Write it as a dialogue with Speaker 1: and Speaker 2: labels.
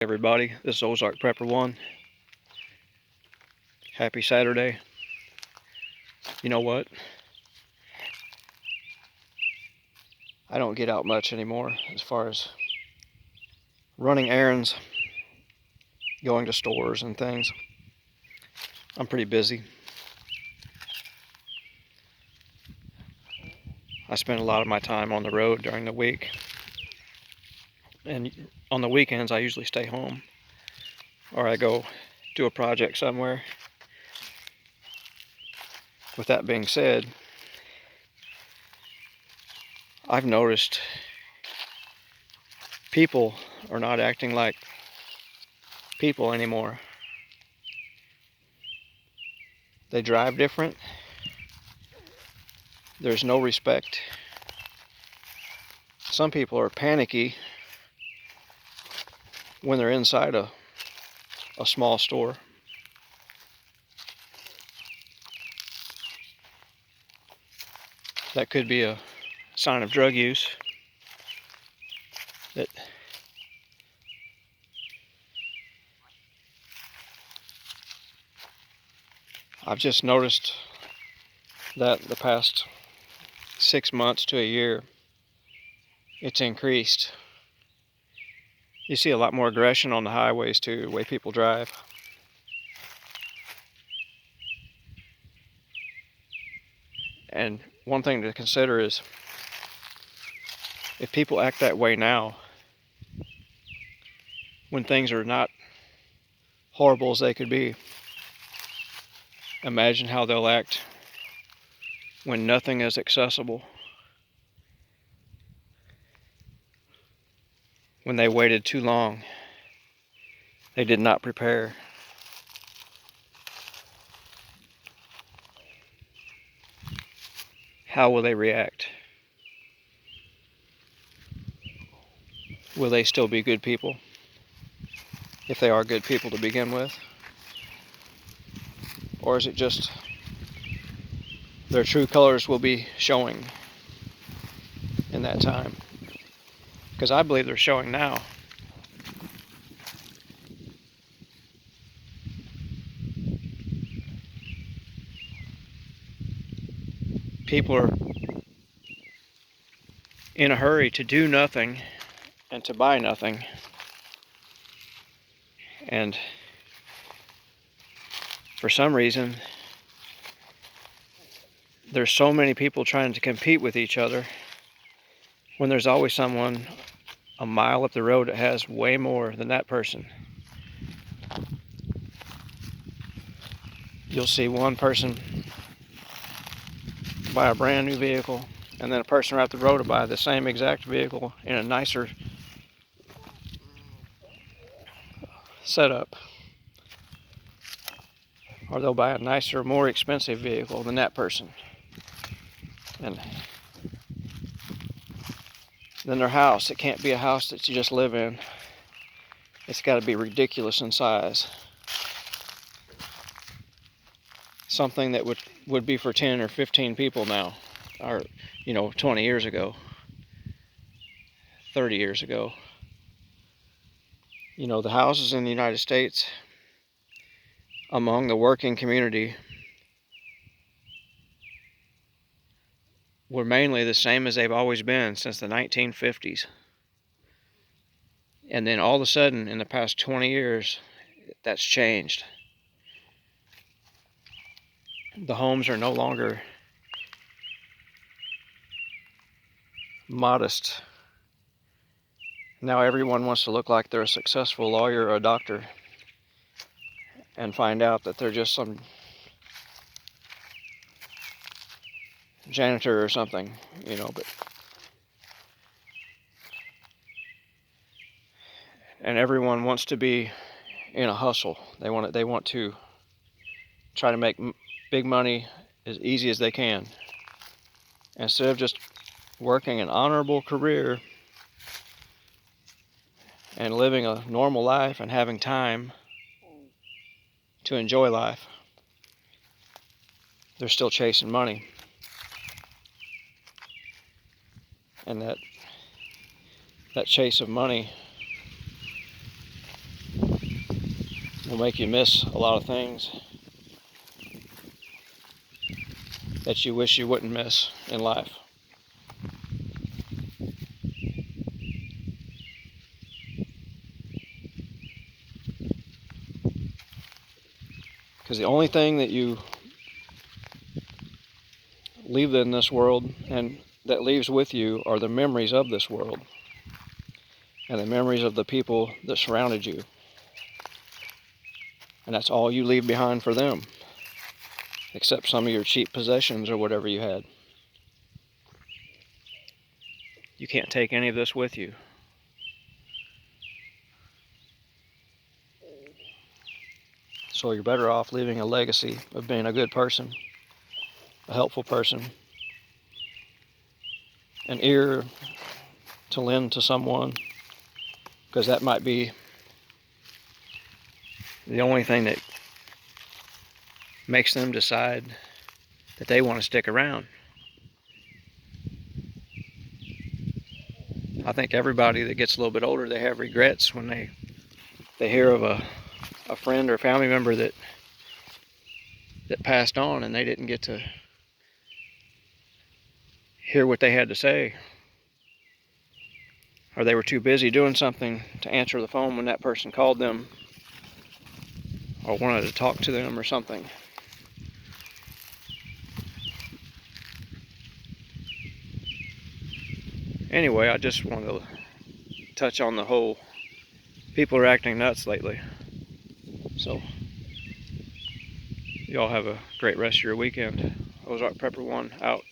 Speaker 1: Everybody, this is Ozark Prepper One. Happy Saturday. You know what? I don't get out much anymore as far as running errands, going to stores and things. I'm pretty busy. I spend a lot of my time on the road during the week. And on the weekends, I usually stay home or I go do a project somewhere. With that being said, I've noticed people are not acting like people anymore. They drive different. There's no respect. Some people are panicky when they're inside a small store. That could be a sign of drug use. That I've just noticed that the past 6 months to a year, it's increased. You see a lot more aggression on the highways too, the way people drive. And one thing to consider is if people act that way now, when things are not horrible as they could be, imagine how they'll act when nothing is accessible. When they waited too long, they did not prepare. How will they react? Will they still be good people? If they are good people to begin with? Or is it just their true colors will be showing in that time? Because I believe they're showing now. People are in a hurry to do nothing and to buy nothing. And for some reason, there's so many people trying to compete with each other when there's always someone a mile up the road that has way more than that person. You'll see one person buy a brand new vehicle, and then a person right up the road will buy the same exact vehicle in a nicer setup. Or they'll buy a nicer, more expensive vehicle than that person. And then their house, it can't be a house that you just live in. It's got to be ridiculous in size. Something that would be for 10 or 15 people now, or 20 years ago, 30 years ago. The houses in the United States among the working community were mainly the same as they've always been since the 1950s. And then all of a sudden, in the past 20 years, that's changed. The homes are no longer modest. Now everyone wants to look like they're a successful lawyer or a doctor, and find out that they're just some janitor or something, but and everyone wants to be in a hustle. They want to try to make big money as easy as they can, instead of just working an honorable career and living a normal life and having time to enjoy life. They're still chasing money. And that chase of money will make you miss a lot of things that you wish you wouldn't miss in life. Because the only thing that you leave in this world and that leaves with you are the memories of this world and the memories of the people that surrounded you. And that's all you leave behind for them, except some of your cheap possessions or whatever you had. You can't take any of this with you. So you're better off leaving a legacy of being a good person, a helpful person, an ear to lend to someone, because that might be the only thing that makes them decide that they want to stick around. I think everybody that gets a little bit older, they have regrets when they hear of a friend or family member that passed on and they didn't get to hear what they had to say, or they were too busy doing something to answer the phone when that person called them or wanted to talk to them or something. Anyway, I just wanted to touch on the whole people are acting nuts lately. So y'all have a great rest of your weekend. Ozark Prepper 1 out.